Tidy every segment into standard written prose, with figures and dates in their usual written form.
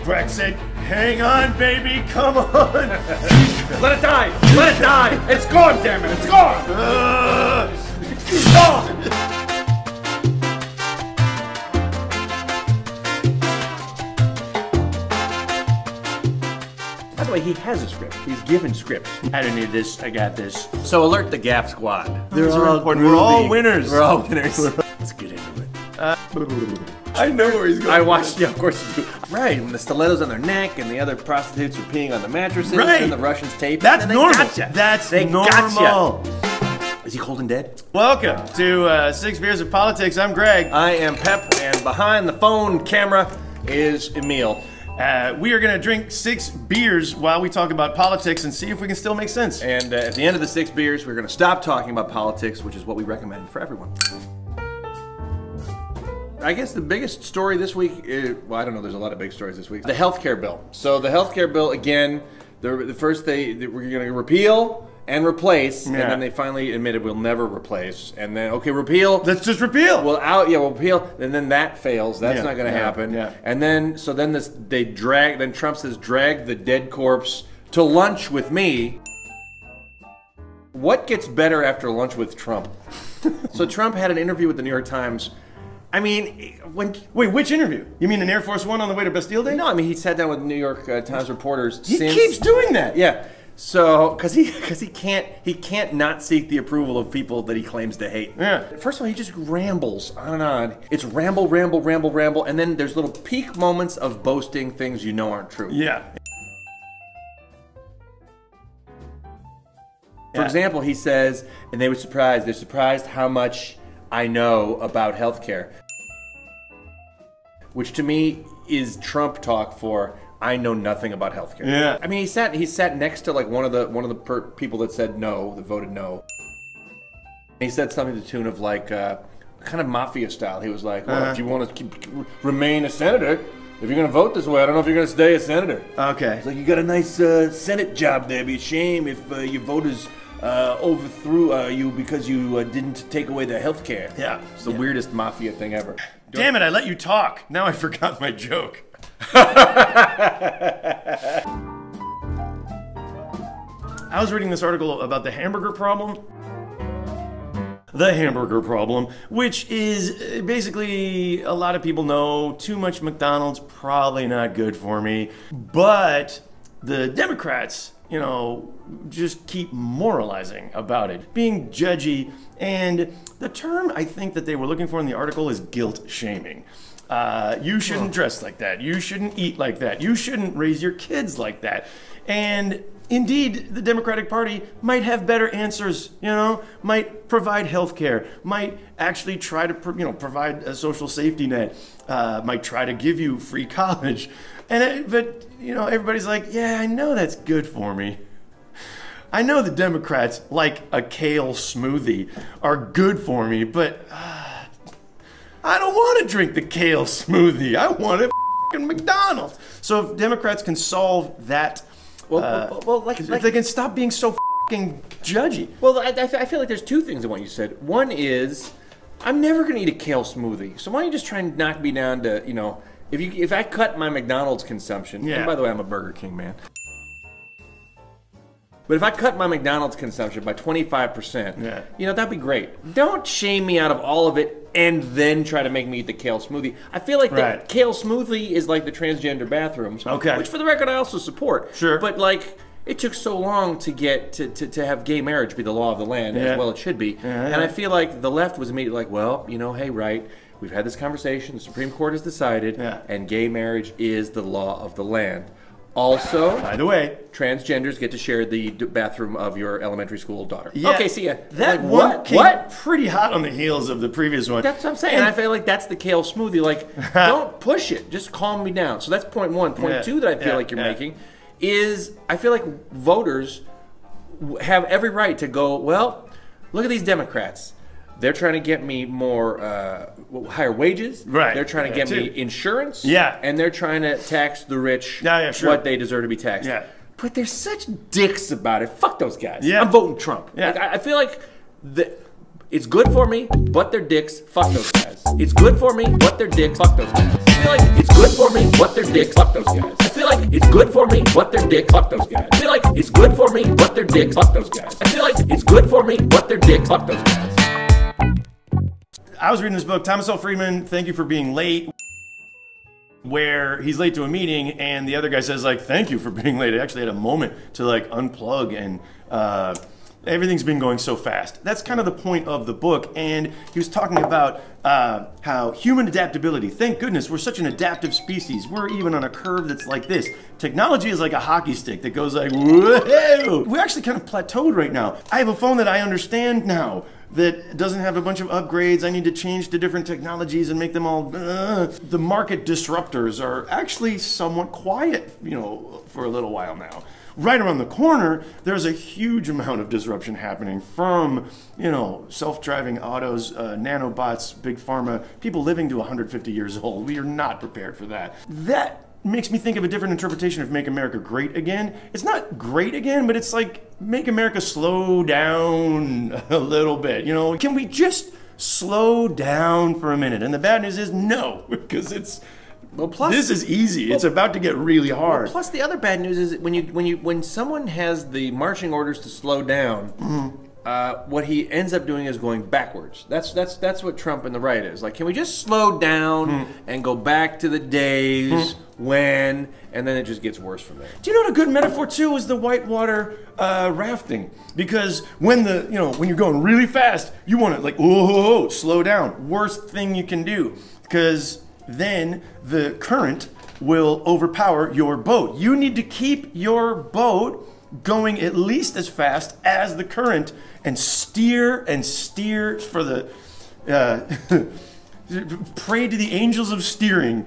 Brexit, hang on, baby, come on. Let it die! Let it die! It's gone, damn it! It's gone! It's gone! By the way, he has a script. He's given scripts. I don't need this, I got this. So alert the Gaff Squad. They're all important. We're all winners. We're all winners. Let's get into it. I know where he's going. I watched, yeah, of course you do. Right, when the stilettos on their neck and the other prostitutes are peeing on the mattresses Right. and the Russians tape. That's normal. Gotcha. That's they normal. Gotcha. Is he cold and dead? Welcome to 6 Beers of Politics. I'm Greg. I am Pep, and behind the phone camera is Emil. We are going to drink 6 beers while we talk about politics and see if we can still make sense. And at the end of the 6 beers, we're going to stop talking about politics, which is what we recommend for everyone. I guess the biggest story this week is, well, I don't know, there's a lot of big stories this week. The healthcare bill. So the healthcare bill, again, the first they were going to repeal and replace, and then they finally admitted we'll never replace. And then, okay, repeal. Let's just repeal. Well, we'll repeal, and then that fails. That's not going to happen. Yeah. And then, so then then Trump says, drag the dead corpse to lunch with me. What gets better after lunch with Trump? So Trump had an interview with the New York Times. I mean, Wait, which interview? You mean in Air Force One on the way to Bastille Day? No, I mean, he sat down with New York Times reporters. He keeps doing that. Yeah. So, because he can't not seek the approval of people that he claims to hate. Yeah. First of all, he just rambles on and on. It's ramble, ramble, ramble, ramble, and then there's little peak moments of boasting things you know aren't true. Yeah. For example, he says, and they're surprised how much I know about healthcare. Which to me is Trump talk for I know nothing about healthcare. Yeah. I mean, he sat next to like one of the people that said no, that voted no. He said something to the tune of like kind of Mafia style. He was like, well, if you want to remain a senator, if you're going to vote this way, I don't know if you're going to stay a senator. Okay. It's like, you got a nice Senate job there. It'd be a shame if your voters overthrew you because you didn't take away their health care. Yeah. It's the weirdest Mafia thing ever. Damn it, I let you talk. Now I forgot my joke. I was reading this article about the Hamburger Problem. The Hamburger Problem, which is basically, a lot of people know, too much McDonald's, probably not good for me. But the Democrats, you know, just keep moralizing about it, being judgy, and the term I think that they were looking for in the article is guilt shaming. You shouldn't dress like that. You shouldn't eat like that. You shouldn't raise your kids like that. And indeed, the Democratic Party might have better answers, you know, might provide health care, might actually try to, provide a social safety net, might try to give you free college. But, everybody's like, yeah, I know that's good for me. I know the Democrats, like a kale smoothie, are good for me, but I don't want to drink the kale smoothie. I want it f***ing McDonald's. So if Democrats can solve that, if they can stop being so f***ing judgy. Well, I feel like there's two things in what you said. One is, I'm never going to eat a kale smoothie. So why don't you just try and knock me down to, if I cut my McDonald's consumption, and by the way, I'm a Burger King man. But if I cut my McDonald's consumption by 25%, that'd be great. Don't shame me out of all of it and then try to make me eat the kale smoothie. I feel like the kale smoothie is like the transgender bathrooms, which for the record I also support. Sure. But like, it took so long to get to have gay marriage be the law of the land, as well it should be. And I feel like the left was immediately like, well, hey, right, we've had this conversation, the Supreme Court has decided, and gay marriage is the law of the land. Also, by the way, transgenders get to share the bathroom of your elementary school daughter. Yeah, okay, see ya. That one came pretty hot on the heels of the previous one. That's what I'm saying. And I feel like that's the kale smoothie. Like, don't push it. Just calm me down. So that's point one. Point two that I feel like you're making is I feel like voters have every right to go, well, look at these Democrats. They're trying to get me more higher wages. Right. They're trying to get me insurance. Yeah. And they're trying to tax the rich what they deserve to be taxed. Yeah. But they're such dicks about it. Fuck those guys. Yeah. I'm voting Trump. Yeah. Like, I feel like it's good for me, but they're dicks. Fuck those guys. It's good for me, but they're dicks. Fuck those guys. I feel like it's good for me, but they're dicks. Fuck those guys. I feel like it's good for me, but they're dicks. Fuck those guys. I feel like it's good for me, but they're dicks. Fuck those guys. I feel like it's good for me, but they're dicks. Fuck those guys. I was reading this book, Thomas L. Friedman, Thank You for Being Late, where he's late to a meeting and the other guy says like, thank you for being late. I actually had a moment to like unplug and everything's been going so fast. That's kind of the point of the book, and he was talking about how human adaptability, thank goodness we're such an adaptive species. We're even on a curve that's like this. Technology is like a hockey stick that goes like, whoa! We're actually kind of plateaued right now. I have a phone that I understand now that doesn't have a bunch of upgrades. I need to change to different technologies and make them all, the market disruptors are actually somewhat quiet, you know, for a little while now. Right around the corner, there's a huge amount of disruption happening from, you know, self-driving autos, nanobots, big pharma, people living to 150 years old. We are not prepared for that. That makes me think of a different interpretation of Make America Great Again. It's not great again, but it's like make America slow down a little bit. You know, can we just slow down for a minute? And the bad news is no, because it's, well, plus, this is easy. Well, it's about to get really hard. Well, plus, the other bad news is when someone has the marching orders to slow down, what he ends up doing is going backwards. That's what Trump and the right is. Like, can we just slow down and go back to the days when, and then it just gets worse from there. Do you know what a good metaphor too is the whitewater rafting? Because when when you're going really fast, you want to like, whoa, slow down. Worst thing you can do, because then the current will overpower your boat. You need to keep your boat going at least as fast as the current and steer for the pray to the angels of steering.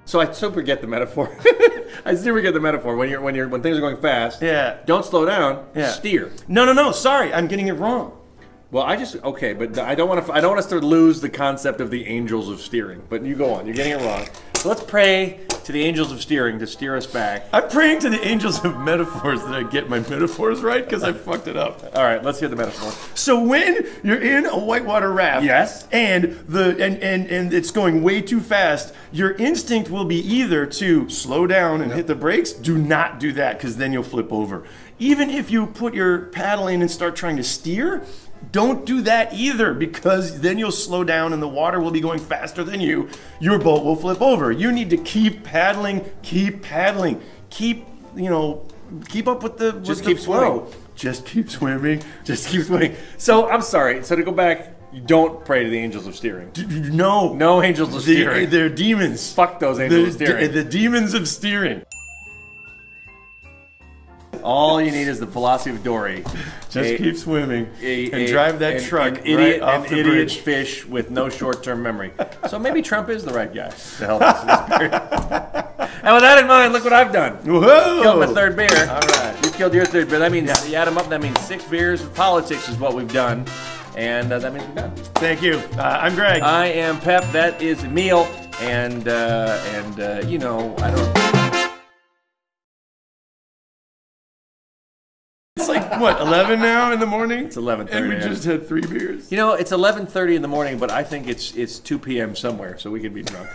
So I super get the metaphor. I super get the metaphor. When things are going fast, yeah, don't slow down. Yeah. Steer. No. Sorry, I'm getting it wrong. Well, okay, but I don't want us to lose the concept of the angels of steering. But you go on. You're getting it wrong. So let's pray to the angels of steering to steer us back. I'm praying to the angels of metaphors that I get my metaphors right, because I fucked it up. All right, let's hear the metaphor. So when you're in a whitewater raft, yes, and it's going way too fast, your instinct will be either to slow down and hit the brakes. Do not do that, because then you'll flip over. Even if you put your paddle in and start trying to steer, don't do that either, because then you'll slow down and the water will be going faster than you. Your boat will flip over. You need to keep paddling, keep up with the flow. Just keep swimming. Just keep swimming. So I'm sorry. So to go back, you don't pray to the angels of steering. No. No angels of steering. They're demons. Fuck those angels of steering. The demons of steering. All you need is the philosophy of Dory. Just keep swimming and drive that truck right off the bridge. An idiot fish with no short-term memory. So maybe Trump is the right guy to help us in this period. And with that in mind, look what I've done. Whoa! Killed my third beer. All right. You killed your third beer. That means, you add them up, that means 6 beers of politics is what we've done. And that means we're done. Thank you. I'm Greg. I am Pep. That is Emil. And you know, I don't... It's like, what, 11 now in the morning? It's 11:30. And we just had 3 beers. You know, it's 11:30 in the morning, but I think it's 2 p.m. somewhere, so we could be drunk.